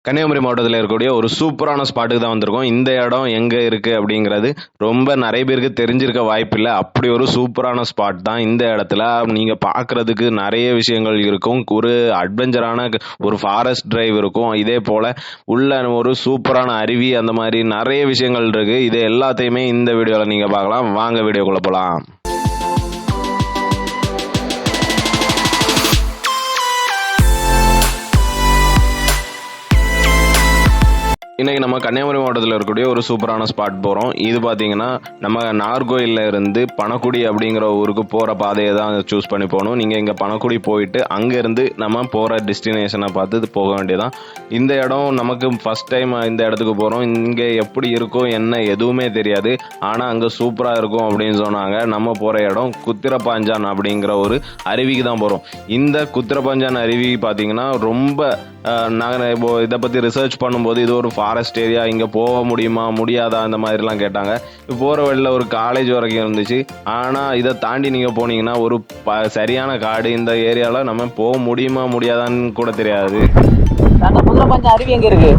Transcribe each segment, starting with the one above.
கன்னியாகுமரி மாவட்டத்தில் இருக்கக்கூடிய ஒரு சூப்பரான ஸ்பாட்டுக்கு தான் வந்திருக்கோம். இந்த இடம் எங்கே இருக்குது அப்படிங்கிறது ரொம்ப நிறைய பேருக்கு தெரிஞ்சிருக்க வாய்ப்பில்லை. அப்படி ஒரு சூப்பரான ஸ்பாட் தான் இந்த இடத்துல. நீங்கள் பார்க்குறதுக்கு நிறைய விஷயங்கள் இருக்கும். ஒரு அட்வென்ச்சரான ஒரு ஃபாரஸ்ட் டிரைவ் இருக்கும். இதே போல் உள்ள ஒரு சூப்பரான அருவி, அந்த மாதிரி நிறைய விஷயங்கள் இருக்குது. இது எல்லாத்தையுமே இந்த வீடியோவில் நீங்கள் பார்க்கலாம். வாங்க வீடியோக்குள்ளே போகலாம். இன்றைக்கி நம்ம கன்னியாகுமரி மாவட்டத்தில் இருக்கக்கூடிய ஒரு சூப்பரான ஸ்பாட் போகிறோம். இது பார்த்திங்கன்னா நம்ம நாகர்கோயிலில் இருந்து பணக்குடி அப்படிங்கிற ஊருக்கு போகிற பாதையை தான் சூஸ் பண்ணி போகணும். நீங்கள் இங்கே பணக்குடி போயிட்டு அங்கேருந்து நம்ம போகிற டெஸ்டினேஷனை பார்த்து போக வேண்டியதான். இந்த இடம் நமக்கு ஃபஸ்ட் டைம் இந்த இடத்துக்கு போகிறோம். இங்கே எப்படி இருக்கும் என்ன எதுவுமே தெரியாது. ஆனால் அங்கே சூப்பராக இருக்கும் அப்படின்னு சொன்னாங்க. நம்ம போகிற இடம் குத்திரப்பாஞ்சான் அப்படிங்கிற ஒரு அருவிக்கு தான் போகிறோம். இந்த குத்திரப்பாஞ்சான் அருவி பார்த்திங்கன்னா ரொம்ப நாங்கள் இப்போ இதை பற்றி ரிசர்ச் பண்ணும்போது இது ஒரு ஃபாரஸ்ட் ஏரியா, இங்கே போக முடியுமா முடியாதா அந்த மாதிரிலாம் கேட்டாங்க. போகிற வழியில் ஒரு காலேஜ் வரைக்கும் இருந்துச்சு. ஆனால் இதை தாண்டி நீங்கள் போனீங்கன்னா ஒரு சரியான காடு. இந்த ஏரியாவில் நம்ம போக முடியுமா முடியாதான்னு கூட தெரியாது. குதிரைப்பாஞ்சான் அருவி எங்கே இருக்கு?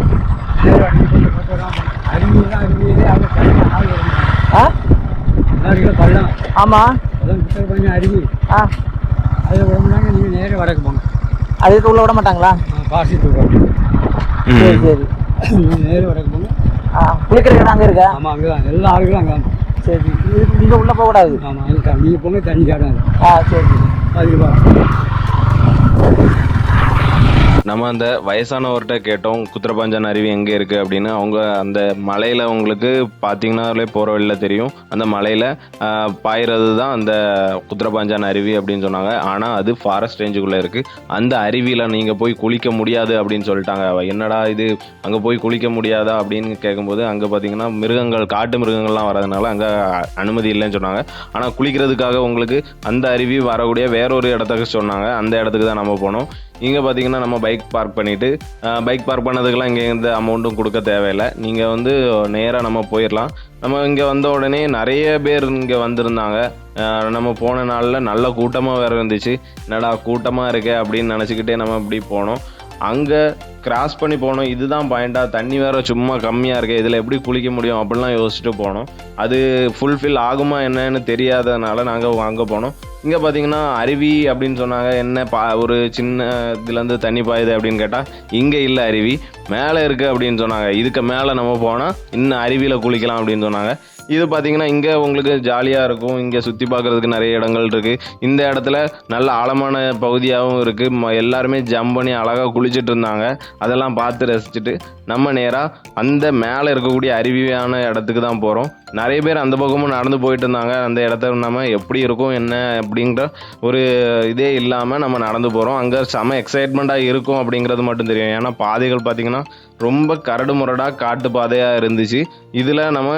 ஆமாம், அருவி. அதில் விடமாட்டாங்க. நீங்கள் நேரம் வடக்கு போங்க. அதுக்கு உள்ள விட மாட்டாங்களா? சரி சரி, நேரம் வடக்கு போங்க. குளிக்கிற இடம் அங்கே இருக்கா? ஆமாம், அங்கே தான் எல்லா ஆளுகளும் அங்கே தான். சரி, நீங்கள் உள்ளே போகக்கூடாது. ஆமாம், நீங்கள் போங்க, தண்ணி காடாது. சரி, அதுக்கு நம்ம அந்த வயசானவர்கிட்ட கேட்டோம் குத்திரப்பாஞ்சான் அருவி எங்கே இருக்குது அப்படின்னு. அவங்க அந்த மலையில் உங்களுக்கு பார்த்தீங்கன்னாலே போகிற வழியில் தெரியும். அந்த மலையில் பாயிறது தான் அந்த குத்திரப்பாஞ்சான் அருவி அப்படின்னு சொன்னாங்க. ஆனால் அது ஃபாரஸ்ட் ரேஞ்சுக்குள்ளே இருக்குது. அந்த அருவியில் நீங்கள் போய் குளிக்க முடியாது அப்படின்னு சொல்லிட்டாங்க. என்னடா இது, அங்கே போய் குளிக்க முடியாதா அப்படின்னு கேட்கும்போது அங்கே பார்த்தீங்கன்னா மிருகங்கள், காட்டு மிருகங்கள்லாம் வரதுனால அங்கே அனுமதி இல்லைன்னு சொன்னாங்க. ஆனால் குளிக்கிறதுக்காக உங்களுக்கு அந்த அருவி வரக்கூடிய வேறொரு இடத்துக்கு சொன்னாங்க. அந்த இடத்துக்கு தான் நம்ம போனோம். இங்கே பார்த்தீங்கன்னா நம்ம பைக் பார்க் பண்ணிவிட்டு, பைக் பார்க் பண்ணதுக்கெல்லாம் இங்கே எந்த அமௌண்ட்டும் கொடுக்க தேவையில்லை. நீங்கள் வந்து நேராக நம்ம போயிடலாம். நம்ம இங்கே வந்த உடனே நிறைய பேர் இங்கே வந்திருந்தாங்க. நம்ம போன நாளில் நல்ல கூட்டமாக வேறு இருந்துச்சு. என்னடா கூட்டமாக இருக்கே அப்படின்னு நினச்சிக்கிட்டே நம்ம இப்படி போனோம். அங்கே கிராஸ் பண்ணி போனோம். இதுதான் பாயிண்டாக, தண்ணி வேறு சும்மா கம்மியாக இருக்குது, இதில் எப்படி குளிக்க முடியும் அப்படிலாம் யோசிச்சுட்டு போனோம். அது ஃபுல்ஃபில் ஆகுமா என்னன்னு தெரியாததுனால நாங்கள் அங்கே போனோம். இங்கே பார்த்தீங்கன்னா அருவி அப்படின்னு சொன்னாங்க. என்ன ஒரு சின்ன இதுலேருந்து தண்ணி பாயுது அப்படின்னு கேட்டால் இங்கே இல்லை, அருவி மேலே இருக்குது அப்படின்னு சொன்னாங்க. இதுக்கு மேலே நம்ம போனால் இன்னும் அருவியில் குளிக்கலாம் அப்படின்னு சொன்னாங்க. இது பார்த்தீங்கன்னா இங்கே உங்களுக்கு ஜாலியாக இருக்கும். இங்கே சுற்றி பார்க்குறதுக்கு நிறைய இடங்கள் இருக்குது. இந்த இடத்துல நல்ல ஆழமான பகுதியாகவும் இருக்குது. எல்லாருமே ஜம்ப் பண்ணி அழகாக குளிச்சுட்டு இருந்தாங்க. அதெல்லாம் பார்த்து ரசிச்சுட்டு நம்ம நேராக அந்த மேலே இருக்கக்கூடிய அருவியான இடத்துக்கு தான் போகிறோம். நிறைய பேர் அந்த பக்கமும் நடந்து போயிட்டு இருந்தாங்க. அந்த இடத்த நம்ம எப்படி இருக்கும் என்ன அப்படிங்கிற ஒரு இதே இல்லாமல் நம்ம நடந்து போகிறோம். அங்கே செம எக்ஸைட்மெண்ட்டாக இருக்கும் அப்படிங்கிறது மட்டும் தெரியும். ஏன்னா பாதைகள் பார்த்திங்கன்னா ரொம்ப கரடு முரடாக காட்டு பாதையாக இருந்துச்சு. இதில் நம்ம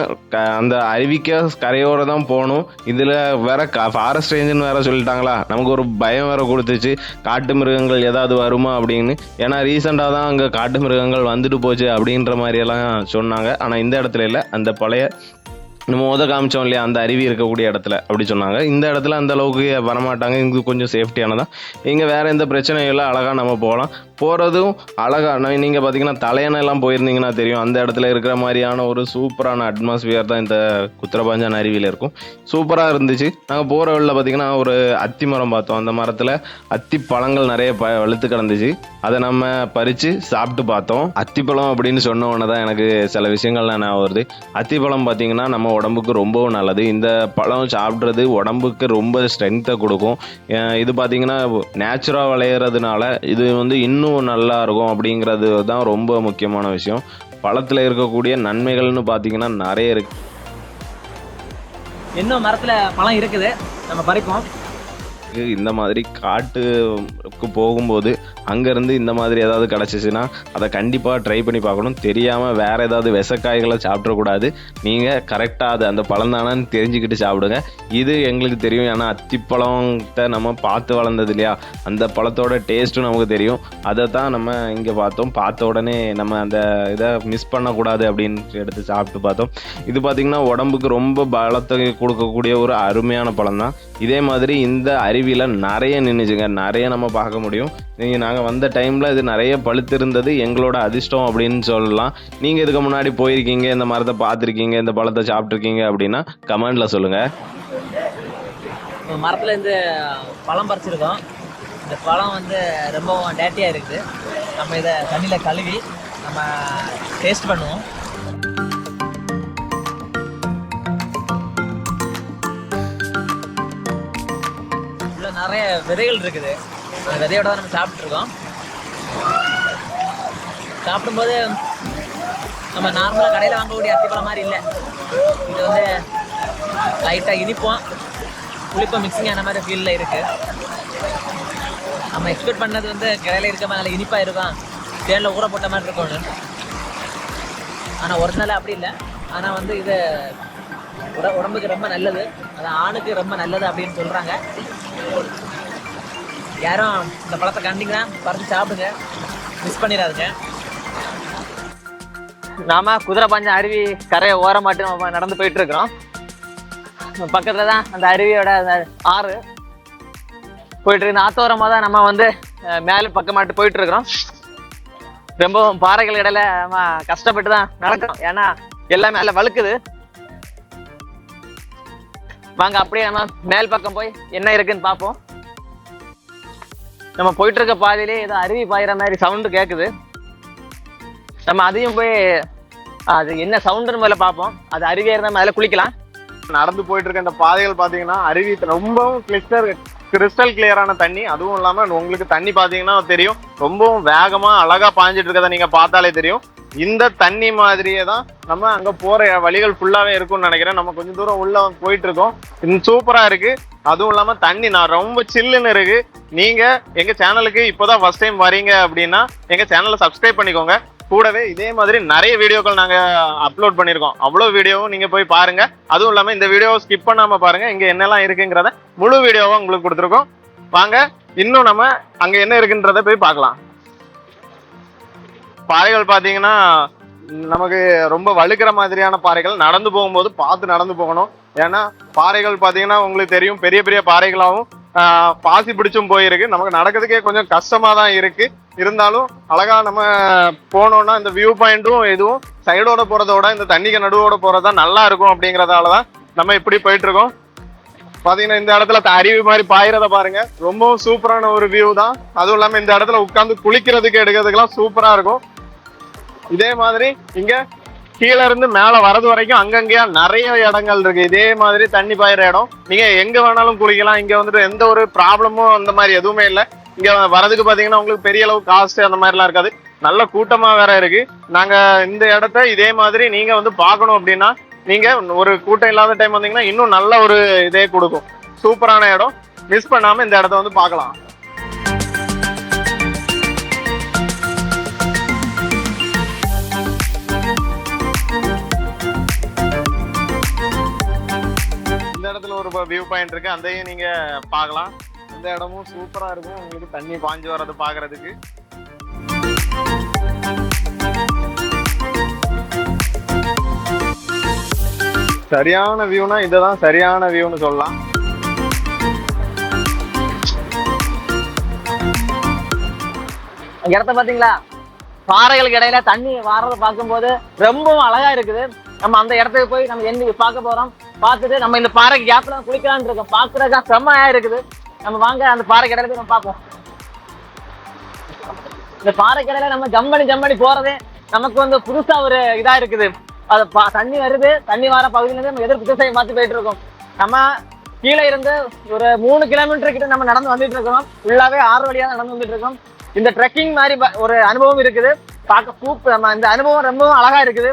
அந்த அருவிக்க கரையோடு தான் போகணும். இதில் வேற ஃபாரஸ்ட் ரேஞ்சுன்னு வேற சொல்லிட்டாங்களா, நமக்கு ஒரு பயம் வேற கொடுத்துச்சு. காட்டு மிருகங்கள் ஏதாவது வருமா அப்படின்னு. ஏன்னா ரீசெண்டாக தான் அங்கே காட்டு மிருகங்கள் வந்துட்டு போச்சு அப்படின்ற மாதிரியெல்லாம் சொன்னாங்க. ஆனால் இந்த இடத்துல இல்லை, அந்த பழைய நம்ம காமிச்சோம் இல்லையா அந்த அருவி இருக்கக்கூடிய இடத்துல அப்படி சொன்னாங்க. இந்த இடத்துல அந்த அளவுக்கு வரமாட்டாங்க. இங்கே கொஞ்சம் சேஃப்டியானதான். இங்கே வேறு எந்த பிரச்சனையும் இல்லை, அழகாக நம்ம போகலாம். போகிறதும் அழகாக நீங்கள் பார்த்தீங்கன்னா தலையணெல்லாம் போயிருந்தீங்கன்னா தெரியும். அந்த இடத்துல இருக்கிற மாதிரியான ஒரு சூப்பரான அட்மாஸ்பியர் தான் இந்த குத்திரப்பாஞ்சான் அருவியில் இருக்கும். சூப்பராக இருந்துச்சு. நாங்கள் போகிற வழியில் பார்த்தீங்கன்னா ஒரு அத்தி மரம் பார்த்தோம். அந்த மரத்தில் அத்தி பழங்கள் நிறைய வலுத்து கிடந்துச்சு. அதை நம்ம பறித்து சாப்பிட்டு பார்த்தோம். அத்திப்பழம் அப்படின்னு சொன்ன உடனே தான் எனக்கு சில விஷயங்கள்லாம் நான் வருது. அத்திப்பழம் பார்த்தீங்கன்னா நம்ம உடம்புக்கு ரொம்பவும் நல்லது. இந்த பழம் சாப்பிட்றது உடம்புக்கு ரொம்ப ஸ்ட்ரென்த்தை கொடுக்கும். இது பார்த்தீங்கன்னா நேச்சுரலாக விளையிறதுனால இது வந்து இன்னும் நல்லா இருக்கும் அப்படிங்கிறது தான் ரொம்ப முக்கியமான விஷயம். பழத்தில் இருக்கக்கூடிய நன்மைகள்னு பார்த்தீங்கன்னா நிறைய இருக்கு. இன்னும் மரத்தில் பழம் இருக்குது, நம்ம பறிப்போம். இந்த மாதிரி காட்டுக்கு போகும்போது அங்கேருந்து இந்த மாதிரி ஏதாவது கிடச்சிச்சின்னா அதை கண்டிப்பாக ட்ரை பண்ணி பார்க்கணும். தெரியாமல் வேறு ஏதாவது விஷக்காய்களை சாப்பிடக்கூடாது. நீங்கள் கரெக்டாக அது அந்த பழம் தானு தெரிஞ்சுக்கிட்டு சாப்பிடுங்க. இது எங்களுக்கு தெரியும். ஏன்னா அத்திப்பழத்தை நம்ம பார்த்து வளர்ந்தது இல்லையா, அந்த பழத்தோட டேஸ்ட்டும் நமக்கு தெரியும். அதை தான் நம்ம இங்கே பார்த்தோம். பார்த்த உடனே நம்ம அந்த இதை மிஸ் பண்ணக்கூடாது அப்படின்னு எடுத்து சாப்பிட்டு பார்த்தோம். இது பார்த்திங்கன்னா உடம்புக்கு ரொம்ப பலத்தை கொடுக்கக்கூடிய ஒரு அருமையான பழம் தான். இதே மாதிரி இந்த அருவியில் நிறைய நின்றுச்சுங்க, நிறைய நம்ம பார்க்க முடியும். நாங்கள் வந்த டைமில் இது நிறைய பழுத்திருந்தது, எங்களோட அதிர்ஷ்டம் அப்படின்னு சொல்லலாம். நீங்கள் இதுக்கு முன்னாடி போயிருக்கீங்க, இந்த மரத்தை பார்த்துருக்கீங்க, இந்த பழத்தை சாப்பிட்ருக்கீங்க அப்படின்னா கமெண்டில் சொல்லுங்கள். மரத்துல இருந்து பழம் பறிச்சிருக்கோம். இந்த பழம் வந்து ரொம்பவும் டேட்டியாக இருக்குது. நம்ம இதை தண்ணியில் கழுவி நம்ம டேஸ்ட் பண்ணுவோம். உள்ள நிறைய விதைகள் இருக்குது. அந்த விதையோட தான் நம்ம சாப்பிட்ருக்கோம். சாப்பிடும்போது நம்ம நார்மலாக கடையில் வாங்கக்கூடிய அத்திப்பழம் மாதிரி இல்லை. இது வந்து லைட்டாக இனிப்போம் புளிப்பம் மிக்சிங் ஆன மாதிரி ஃபீலில் இருக்குது. நம்ம எக்ஸ்பெக்ட் பண்ணது வந்து கடையில் இருக்க மாதிரி நல்ல இனிப்பாக இருக்கும், தேனில் ஊற போட்ட மாதிரி இருக்கும்னு. ஆனால் ஒரிஜினலாக அப்படி இல்லை. ஆனால் வந்து இது உடம்புக்கு ரொம்ப நல்லது, அது ஆணுக்கு ரொம்ப நல்லது அப்படின்னு சொல்கிறாங்க. யாரும் இந்த பழத்தை கண்டிங்கன்னா பறித்து சாப்பிடுங்க, மிஸ் பண்ணிடாதுங்க. நாம குதிரைபாஞ்சம் அருவி கரையை ஓரமாட்டு நம்ம நடந்து போயிட்டு இருக்கிறோம். பக்கத்துல தான் அந்த அருவியோட அந்த ஆறு போயிட்டு இருக்கு. ஆத்தோரமாக தான் நம்ம வந்து மேலே பக்கமாட்டு போயிட்டு இருக்கிறோம். ரொம்பவும் பாறைகள் இடையில நம்ம கஷ்டப்பட்டு தான் நடக்கிறோம், ஏன்னா எல்லாமே மேலே வழுக்குது. வாங்க அப்படியே நம்ம மேல் பக்கம் போய் என்ன இருக்குன்னு பார்ப்போம். நம்ம போயிட்டு இருக்க பாதையிலே ஏதோ அருவி பாயிற மாதிரி சவுண்டு கேட்குது. நம்ம அதையும் போய் அது என்ன சவுண்டுன்னு முதல்ல பார்ப்போம். அது அருவியாக இருந்தால் அதில் குளிக்கலாம். நடந்து போயிட்டு இருக்க இந்த பாதைகள் பாத்தீங்கன்னா அருவி ரொம்பவும் கிறிஸ்டல் கிளியரான தண்ணி. அதுவும் இல்லாம உங்களுக்கு தண்ணி பாத்தீங்கன்னா தெரியும், ரொம்பவும் வேகமா அழகா பாஞ்சிட்டு இருக்கதை நீங்க பார்த்தாலே தெரியும். இந்த தண்ணி மாதிரியே தான் நம்ம அங்க போற வழிகள் ஃபுல்லாவே இருக்கும்னு நினைக்கிறேன். நம்ம கொஞ்சம் தூரம் உள்ள போயிட்டு இருக்கோம். சூப்பரா இருக்கு. அதுவும் இல்லாம தண்ணி நான் ரொம்ப சில்லுன்னு இருக்கு. நீங்க எங்க சேனலுக்கு இப்போதான் ஃபர்ஸ்ட் டைம் வரீங்க அப்படின்னா எங்க சேனலை சப்ஸ்கிரைப் பண்ணிக்கோங்க. கூடவே இதே மாதிரி நிறைய வீடியோக்கள் நாங்க அப்லோட் பண்ணியிருக்கோம். அவ்வளோ வீடியோவும் நீங்க போய் பாருங்க. அதுவும் இல்லாம இந்த வீடியோவை ஸ்கிப் பண்ணாம பாருங்க, இங்க என்னெல்லாம் இருக்குங்கிறத முழு வீடியோவும் உங்களுக்கு கொடுத்துருக்கோம். வாங்க இன்னும் நம்ம அங்க என்ன இருக்குன்றத போய் பார்க்கலாம். பாறைகள் பாத்தீங்கன்னா நமக்கு ரொம்ப வழுக்கிற மாதிரியான பாறைகள். நடந்து போகும்போது பார்த்து நடந்து போகணும். ஏன்னா பாறைகள் பாத்தீங்கன்னா உங்களுக்கு தெரியும், பெரிய பெரிய பாறைகளாகவும் பாசி பிடிச்சும் போயிருக்கு. நமக்கு நடக்கிறதுக்கே கொஞ்சம் கஷ்டமா தான் இருக்கு. இருந்தாலும் அழகா நம்ம போனோம்னா இந்த வியூ பாயிண்ட்டும் எதுவும் சைடோட போறதோட இந்த தண்ணிக்கு நடுவோட போறதா நல்லா இருக்கும். அப்படிங்கறதாலதான் நம்ம இப்படி போயிட்டு இருக்கோம். பாத்தீங்கன்னா இந்த இடத்துல அருவி மாதிரி பாயிறத பாருங்க, ரொம்பவும் சூப்பரான ஒரு வியூ தான். அதுவும் இல்லாம இந்த இடத்துல உட்கார்ந்து குளிக்கிறதுக்கு எடுக்கிறதுக்கெல்லாம் சூப்பரா இருக்கும். இதே மாதிரி இங்க கீழே இருந்து மேல வரது வரைக்கும் அங்கங்கேயா நிறைய இடங்கள் இருக்கு. இதே மாதிரி தண்ணி பாயிற இடம். நீங்க எங்க வேணாலும் குளிக்கலாம். இங்க வந்துட்டு எந்த ஒரு ப்ராப்ளமும் அந்த மாதிரி எதுவுமே இல்லை. இங்க வரதுக்கு பாத்தீங்கன்னா உங்களுக்கு பெரிய அளவு காஸ்ட் அந்த மாதிரி எல்லாம் இருக்காது. நல்ல கூட்டமா வேற இருக்கு. நாங்க இந்த இடத்த இதே மாதிரி நீங்க வந்து பார்க்கணும் அப்படின்னா நீங்க ஒரு கூட்டம் இல்லாத டைம் வந்தீங்கன்னா இன்னும் நல்ல ஒரு இதே கொடுக்கும். சூப்பரான இடம். மிஸ் பண்ணாம இந்த இடத்த வந்து பார்க்கலாம். இந்த இடத்துல ஒரு வியூ பாயிண்ட் இருக்கு, அதையும் நீங்க பார்க்கலாம். இந்த இடமும் சூப்பரா இருக்கும், உங்களுக்கு தண்ணி பாஞ்சு வர்றது பாக்குறதுக்கு. சரியான வியூனா இதுதான் சரியான வியூன்னு சொல்லலாம். இடத்த பாத்தீங்களா, பாறைகளுக்கு இடையில தண்ணி வாரத பார்க்கும்போது ரொம்பவும் அழகா இருக்குது. நம்ம அந்த இடத்துக்கு போய் நம்ம என்ன பார்க்க போறோம், பார்த்துட்டு நம்ம இந்த பாறைக்கு கேப்ல குளிக்கலான்னு இருக்கோம். பாக்குறதுக்கா செம்மையா இருக்குது. நம்ம வாங்க அந்த பாறைக்கு இடையில நம்ம பார்ப்போம். இந்த பாறைக்கு இடையில நம்ம ஜம்பனி போறதே நமக்கு வந்து புதுசா ஒரு இதா இருக்குது. அது தண்ணி வருது, தண்ணி வர பகுதியில இருந்து நம்ம எதிர்ப்பு திசையை மாத்தி போயிட்டு இருக்கோம். நம்ம கீழே இருந்து ஒரு 3 கிலோமீட்டர் கிட்ட நம்ம நடந்து வந்துட்டு இருக்கோம். ஃபுல்லாவே ஆறு வழியா நடந்து வந்துட்டு இருக்கோம். இந்த ட்ரெக்கிங் மாதிரி ஒரு அனுபவம் இருக்குது. பார்க்க நம்ம இந்த அனுபவம் ரொம்பவும் அழகா இருக்குது.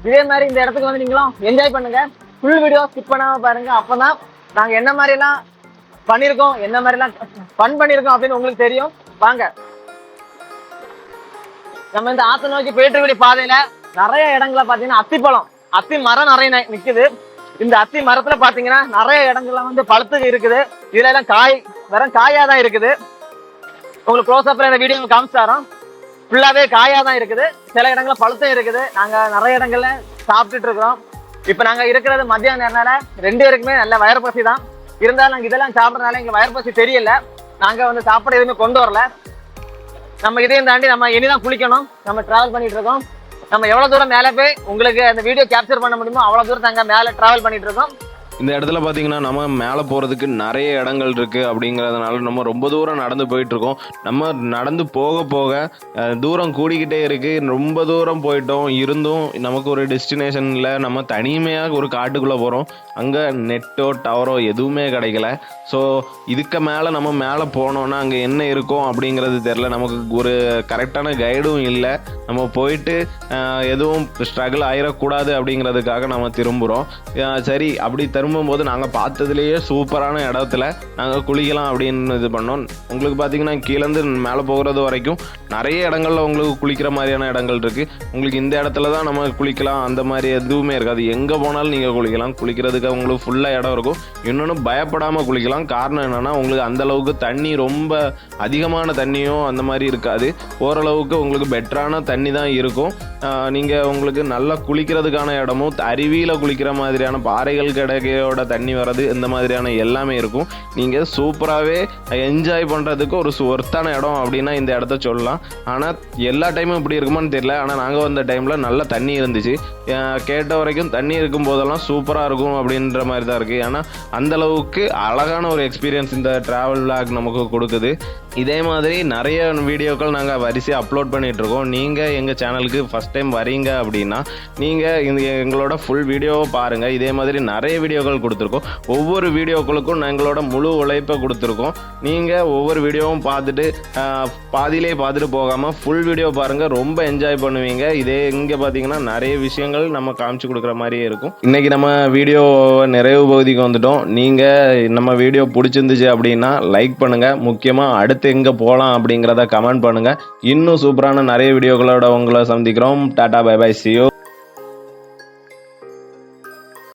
இதே மாதிரி இந்த இடத்துக்கு வந்து நீங்களும் என்ஜாய் பண்ணுங்க. ஃபுல் வீடியோ ஸ்கிப் பண்ணாம பாருங்க. அப்பதான் நாங்க என்ன மாதிரி எல்லாம் பண்ணிருக்கோம், என்ன மாதிரி எல்லாம் ஃபன் பண்ணிருக்கோம் அப்படின்னு உங்களுக்கு தெரியும். வாங்க நம்ம இந்த ஆத்த நோக்கி போயிட்டு இருக்கக்கூடிய பாதையில நிறைய இடங்களை பாத்தீங்கன்னா அத்தி மரம் நிறைய நிக்குது. இந்த அத்தி மரத்துல பாத்தீங்கன்னா நிறைய இடங்கள்ல வந்து பழுத்து இருக்குது. இதுல எல்லாம் வெறும் காயா தான் இருக்குது. உங்களுக்கு க்ளோஸ் அப்ல இந்த வீடியோ காமிச்சாரோம். ஃபுல்லாவே காயா தான் இருக்குது. சில இடங்கள்ல பழுத்தும் இருக்குது. நாங்க நிறைய இடங்கள்ல சாப்பிட்டுட்டு இருக்கிறோம். இப்ப நாங்க இருக்கிறது மத்தியான நேரம்னால 2 பேருக்குமே நல்ல வயிறு பசி தான். இருந்தாலும் நாங்க இதெல்லாம் சாப்பிடறதுனால எங்க வயர் பசி தெரியல. நாங்க வந்து சாப்பாடு எதுவுமே கொண்டு வரல. நம்ம இதையும் தாண்டி நம்ம இனிதான் குளிக்கணும். நம்ம டிராவல் பண்ணிட்டு இருக்கோம். நம்ம எவ்வளவு தூரம் மேல போய் உங்களுக்கு அந்த வீடியோ கேப்சர் பண்ண முடியுமோ அவ்வளவு தூரம் நாங்க மேல டிராவல் பண்ணிட்டு இருக்கோம். இந்த இடத்துல பார்த்தீங்கன்னா நம்ம மேலே போகிறதுக்கு நிறைய இடங்கள் இருக்குது அப்படிங்கிறதுனால நம்ம ரொம்ப தூரம் நடந்து போயிட்டுருக்கோம். நம்ம நடந்து போக போக தூரம் கூடிக்கிட்டே இருக்குது. ரொம்ப தூரம் போயிட்டோம் இருந்தும் நமக்கு ஒரு டெஸ்டினேஷனில் நம்ம தனிமையாக ஒரு காட்டுக்குள்ளே போகிறோம். அங்கே நெட்டோ டவரோ எதுவுமே கிடைக்கல. ஸோ இதுக்கு மேலே நம்ம மேலே போனோன்னா அங்கே என்ன இருக்கும் அப்படிங்கிறது தெரில. நமக்கு ஒரு கரெக்டான கைடும் இல்லை. நம்ம போயிட்டு எதுவும் ஸ்ட்ரகிள் ஆயிடக்கூடாது அப்படிங்கிறதுக்காக நம்ம திரும்புகிறோம். சரி, அப்படி திரும்பும்போது நாங்கள் பார்த்ததுலேயே சூப்பரான இடத்துல நாங்கள் குளிக்கலாம் அப்படின்னு இது பண்ணோம். உங்களுக்கு பார்த்தீங்கன்னா கீழேருந்து மேலே போகிறது வரைக்கும் நிறைய இடங்கள்ல உங்களுக்கு குளிக்கிற மாதிரியான இடங்கள் இருக்குது. உங்களுக்கு இந்த இடத்துல தான் நம்ம குளிக்கலாம் அந்த மாதிரி எதுவுமே இருக்காது. எங்கே போனாலும் நீங்கள் குளிக்கலாம். குளிக்கிறதுக்கு உங்களுக்கு ஃபுல்லாக இடம் இருக்கும். இன்னொன்று பயப்படாமல் குளிக்கலாம். காரணம் என்னென்னா உங்களுக்கு அந்தளவுக்கு தண்ணி ரொம்ப அதிகமான தண்ணியும் அந்த மாதிரி இருக்காது. ஓரளவுக்கு உங்களுக்கு பெட்டரான தண்ணி தான் இருக்கும். நீங்கள் உங்களுக்கு நல்லா குளிக்கிறதுக்கான இடமும் அருவியில் குளிக்கிற மாதிரியான பாறைகள் கிடைக்கையோட தண்ணி வர்றது இந்த மாதிரியான எல்லாமே இருக்கும். நீங்கள் சூப்பராகவே என்ஜாய் பண்ணுறதுக்கு ஒரு ஒர்த்தான இடம் அப்படின்னா இந்த இடத்த சொல்லலாம். ஆனால் எல்லா டைமும் இப்படி இருக்குமான்னு தெரியல. ஆனால் நாங்கள் வந்த டைமில் நல்ல தண்ணி இருந்துச்சு. கேட்ட வரைக்கும் தண்ணி இருக்கும் போதெல்லாம் சூப்பராக இருக்கும் அப்படின்ற மாதிரி தான் இருக்குது. ஏன்னா அந்தளவுக்கு அழகான ஒரு எக்ஸ்பீரியன்ஸ் இந்த ட்ராவல் விளாக் நமக்கு கொடுக்குது. இதே மாதிரி நிறைய வீடியோக்கள் நாங்கள் வரிசையாக அப்லோட் பண்ணிகிட்ருக்கோம். நீங்கள் எங்கள் சேனலுக்கு ஃபஸ்ட் டைம் வரீங்க அப்படின்னா நீங்கள் எங்களோட ஃபுல் வீடியோவை பாருங்கள். இதே மாதிரி நிறைய வீடியோக்கள் கொடுத்துருக்கோம். ஒவ்வொரு வீடியோக்களுக்கும் எங்களோட முழு உழைப்பை கொடுத்துருக்கோம். நீங்கள் ஒவ்வொரு வீடியோவும் பார்த்துட்டு பாதியிலே பார்த்துட்டு போகாமல் ஃபுல் வீடியோ பாருங்கள். ரொம்ப என்ஜாய் பண்ணுவீங்க. இதே இங்கே பார்த்தீங்கன்னா நிறைய விஷயங்கள் நம்ம காமிச்சு கொடுக்குற மாதிரியே இருக்கும். இன்றைக்கி நம்ம வீடியோ நிறைவு பகுதிக்கு வந்துட்டோம். நீங்கள் நம்ம வீடியோ பிடிச்சிருந்துச்சு அப்படின்னா லைக் பண்ணுங்கள். முக்கியமாக அடுத்து எங்கே போகலாம் அப்படிங்கிறத கமெண்ட் பண்ணுங்கள். இன்னும் சூப்பரான நிறைய வீடியோக்களோட உங்களை சந்திக்கிறோம். Tata bye bye, see you.